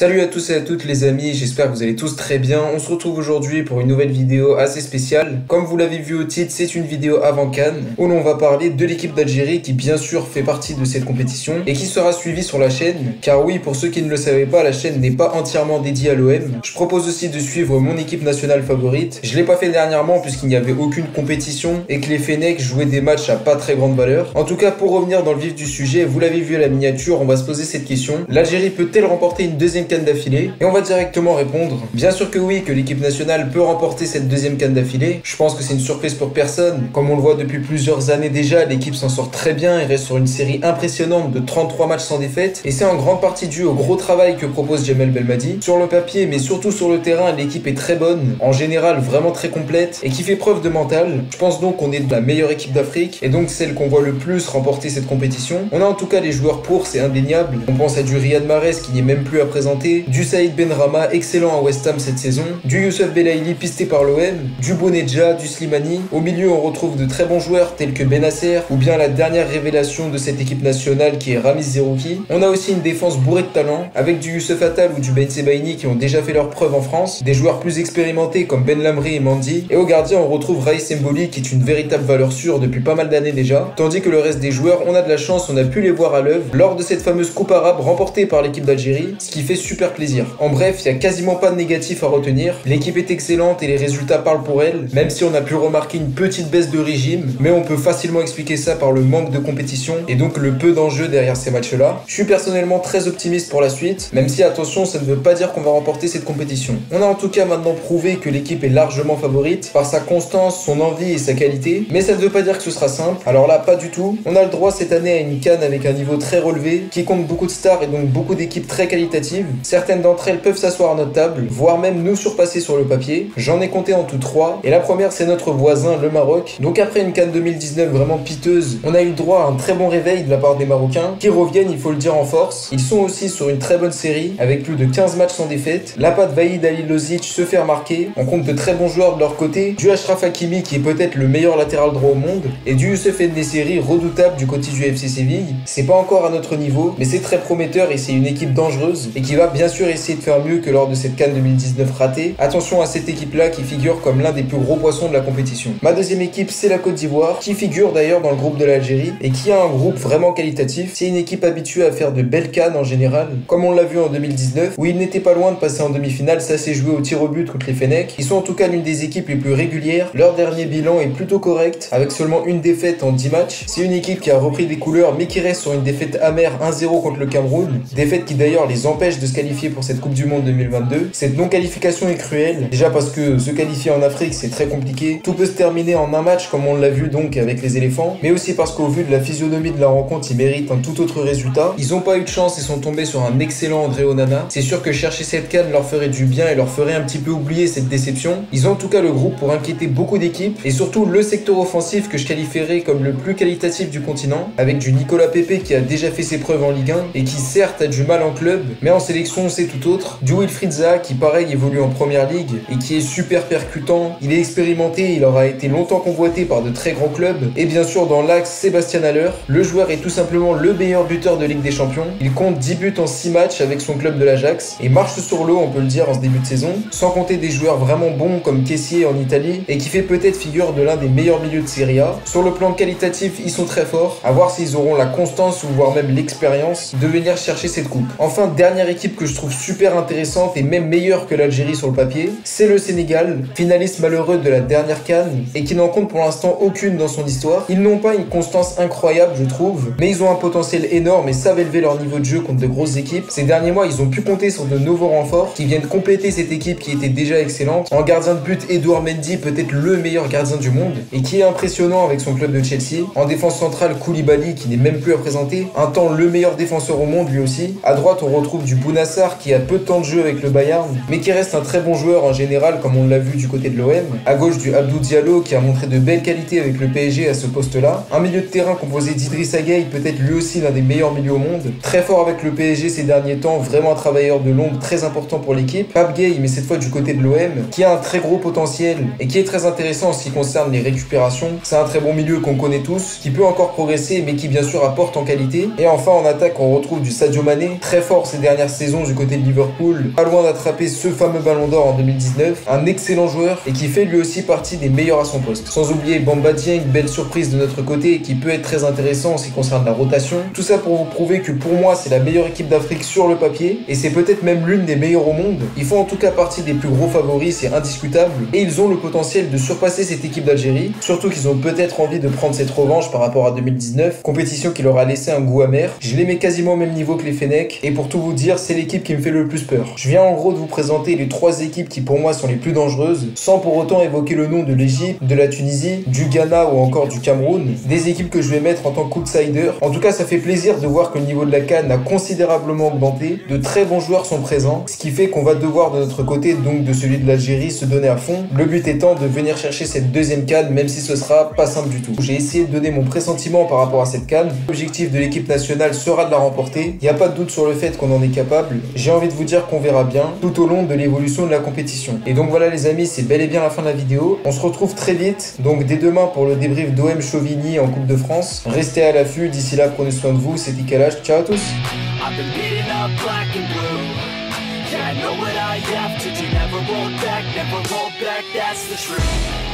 Salut à tous et à toutes les amis, j'espère que vous allez tous très bien. On se retrouve aujourd'hui pour une nouvelle vidéo assez spéciale. Comme vous l'avez vu au titre, c'est une vidéo avant CAN où l'on va parler de l'équipe d'Algérie qui bien sûr fait partie de cette compétition et qui sera suivie sur la chaîne. Car oui, pour ceux qui ne le savaient pas, la chaîne n'est pas entièrement dédiée à l'OM. Je propose aussi de suivre mon équipe nationale favorite. Je l'ai pas fait dernièrement puisqu'il n'y avait aucune compétition et que les Fennecs jouaient des matchs à pas très grande valeur. En tout cas, pour revenir dans le vif du sujet, vous l'avez vu à la miniature, on va se poser cette question. L'Algérie peut-elle remporter une deuxième CAN d'affilée? Et on va directement répondre. Bien sûr que oui, que l'équipe nationale peut remporter cette deuxième CAN d'affilée. Je pense que c'est une surprise pour personne. Comme on le voit depuis plusieurs années déjà, l'équipe s'en sort très bien et reste sur une série impressionnante de 33 matchs sans défaite. Et c'est en grande partie dû au gros travail que propose Djamel Belmadi. Sur le papier, mais surtout sur le terrain, l'équipe est très bonne, en général vraiment très complète et qui fait preuve de mental. Je pense donc qu'on est la meilleure équipe d'Afrique et donc celle qu'on voit le plus remporter cette compétition. On a en tout cas les joueurs pour, c'est indéniable. On pense à du Riyad Mahrez qui n'est même plus à présenter, du Saïd Benrahma excellent à West Ham cette saison, du Youssef Belaïli pisté par l'OM, du Bounedjah, du Slimani. Au milieu on retrouve de très bons joueurs tels que Benasser ou bien la dernière révélation de cette équipe nationale qui est Ramiz Zerouki. On a aussi une défense bourrée de talent avec du Youssef Attal ou du Ben Sebaini qui ont déjà fait leurs preuves en France, des joueurs plus expérimentés comme Ben Lamri et Mandi, et au gardien on retrouve Raïs Mboli qui est une véritable valeur sûre depuis pas mal d'années déjà, tandis que le reste des joueurs, on a de la chance, on a pu les voir à l'œuvre lors de cette fameuse coupe arabe remportée par l'équipe d'Algérie, ce qui fait super plaisir. En bref, il n'y a quasiment pas de négatif à retenir, l'équipe est excellente et les résultats parlent pour elle, même si on a pu remarquer une petite baisse de régime, mais on peut facilement expliquer ça par le manque de compétition et donc le peu d'enjeux derrière ces matchs-là. Je suis personnellement très optimiste pour la suite, même si attention, ça ne veut pas dire qu'on va remporter cette compétition. On a en tout cas maintenant prouvé que l'équipe est largement favorite par sa constance, son envie et sa qualité, mais ça ne veut pas dire que ce sera simple. Alors là, pas du tout. On a le droit cette année à une CAN avec un niveau très relevé, qui compte beaucoup de stars et donc beaucoup d'équipes très qualitatives. Certaines d'entre elles peuvent s'asseoir à notre table, voire même nous surpasser sur le papier. J'en ai compté en tout 3, et la première c'est notre voisin, le Maroc. Donc après une CAN 2019 vraiment piteuse, on a eu le droit à un très bon réveil de la part des Marocains, qui reviennent, il faut le dire, en force. Ils sont aussi sur une très bonne série, avec plus de 15 matchs sans défaite. La patte Vahid Halilovic se fait remarquer, on compte de très bons joueurs de leur côté, du Achraf Hakimi qui est peut-être le meilleur latéral droit au monde, et du Youssef N'Nesyri redoutable du côté du FC Séville. C'est pas encore à notre niveau, mais c'est très prometteur et c'est une équipe dangereuse, et qui va bien sûr essayer de faire mieux que lors de cette CAN 2019 ratée. Attention à cette équipe-là qui figure comme l'un des plus gros poissons de la compétition. Ma deuxième équipe, c'est la Côte d'Ivoire, qui figure d'ailleurs dans le groupe de l'Algérie, et qui a un groupe vraiment qualitatif. C'est une équipe habituée à faire de belles CAN en général, comme on l'a vu en 2019, où ils n'étaient pas loin de passer en demi-finale, ça s'est joué au tir au but contre les Fennecs. Ils sont en tout cas l'une des équipes les plus régulières, leur dernier bilan est plutôt correct, avec seulement une défaite en 10 matchs. C'est une équipe qui a repris des couleurs, mais qui reste sur une défaite amère 1-0 contre le Cameroun, défaite qui d'ailleurs les empêche de se qualifier pour cette Coupe du Monde 2022. Cette non-qualification est cruelle, déjà parce que se qualifier en Afrique c'est très compliqué, tout peut se terminer en un match comme on l'a vu donc avec les éléphants, mais aussi parce qu'au vu de la physionomie de la rencontre ils méritent un tout autre résultat. Ils ont pas eu de chance et sont tombés sur un excellent André Onana. C'est sûr que chercher cette CAN leur ferait du bien et leur ferait un petit peu oublier cette déception. Ils ont en tout cas le groupe pour inquiéter beaucoup d'équipes et surtout le secteur offensif que je qualifierais comme le plus qualitatif du continent, avec du Nicolas Pepe qui a déjà fait ses preuves en Ligue 1 et qui certes a du mal en club, mais en sélection c'est tout autre. Du Wilfried Zaha qui pareil évolue en première ligue et qui est super percutant, il est expérimenté, il aura été longtemps convoité par de très grands clubs, et bien sûr dans l'axe Sébastien Haller, le joueur est tout simplement le meilleur buteur de Ligue des Champions. Il compte 10 buts en 6 matchs avec son club de l'Ajax et marche sur l'eau on peut le dire en ce début de saison, sans compter des joueurs vraiment bons comme Kessié en Italie et qui fait peut-être figure de l'un des meilleurs milieux de Serie A. Sur le plan qualitatif ils sont très forts, à voir s'ils auront la constance ou voire même l'expérience de venir chercher cette coupe. Enfin, dernière équipe que je trouve super intéressante et même meilleure que l'Algérie sur le papier, c'est le Sénégal, finaliste malheureux de la dernière CAN et qui n'en compte pour l'instant aucune dans son histoire. Ils n'ont pas une constance incroyable je trouve, mais ils ont un potentiel énorme et savent élever leur niveau de jeu contre de grosses équipes. Ces derniers mois ils ont pu compter sur de nouveaux renforts qui viennent compléter cette équipe qui était déjà excellente. En gardien de but, Edouard Mendy, peut-être le meilleur gardien du monde et qui est impressionnant avec son club de Chelsea. En défense centrale, Koulibaly qui n'est même plus à présenter, un temps le meilleur défenseur au monde lui aussi. À droite on retrouve du Bounassar qui a peu de temps de jeu avec le Bayern, mais qui reste un très bon joueur en général comme on l'a vu du côté de l'OM. À gauche du Abdou Diallo qui a montré de belles qualités avec le PSG à ce poste-là. Un milieu de terrain composé d'Idrissa Gueye, peut-être lui aussi l'un des meilleurs milieux au monde. Très fort avec le PSG ces derniers temps, vraiment un travailleur de l'ombre très important pour l'équipe. Pape Gueye, mais cette fois du côté de l'OM, qui a un très gros potentiel et qui est très intéressant en ce qui concerne les récupérations. C'est un très bon milieu qu'on connaît tous, qui peut encore progresser mais qui bien sûr apporte en qualité. Et enfin en attaque on retrouve du Sadio Mané, très fort ces dernières saisons saison du côté de Liverpool, pas loin d'attraper ce fameux ballon d'or en 2019, un excellent joueur et qui fait lui aussi partie des meilleurs à son poste. Sans oublier Bamba Dieng, belle surprise de notre côté et qui peut être très intéressant en ce qui concerne la rotation. Tout ça pour vous prouver que pour moi c'est la meilleure équipe d'Afrique sur le papier et c'est peut-être même l'une des meilleures au monde. Ils font en tout cas partie des plus gros favoris, c'est indiscutable, et ils ont le potentiel de surpasser cette équipe d'Algérie, surtout qu'ils ont peut-être envie de prendre cette revanche par rapport à 2019, compétition qui leur a laissé un goût amer. Je les mets quasiment au même niveau que les Fennecs et pour tout vous dire, c'est l'équipe qui me fait le plus peur. Je viens en gros de vous présenter les 3 équipes qui pour moi sont les plus dangereuses, sans pour autant évoquer le nom de l'Égypte, de la Tunisie, du Ghana ou encore du Cameroun, des équipes que je vais mettre en tant qu'outsider. En tout cas, ça fait plaisir de voir que le niveau de la CAN a considérablement augmenté, de très bons joueurs sont présents, ce qui fait qu'on va devoir de notre côté, donc de celui de l'Algérie, se donner à fond. Le but étant de venir chercher cette deuxième CAN, même si ce sera pas simple du tout. J'ai essayé de donner mon pressentiment par rapport à cette CAN. L'objectif de l'équipe nationale sera de la remporter. Il n'y a pas de doute sur le fait qu'on en est capable. J'ai envie de vous dire qu'on verra bien tout au long de l'évolution de la compétition. Et donc voilà les amis, c'est bel et bien la fin de la vidéo. On se retrouve très vite, donc dès demain pour le débrief d'OM Chauvigny en Coupe de France. Restez à l'affût, d'ici là prenez soin de vous, c'était Kalash, ciao à tous. Yeah, I know what I have to do, never roll back, that's the truth.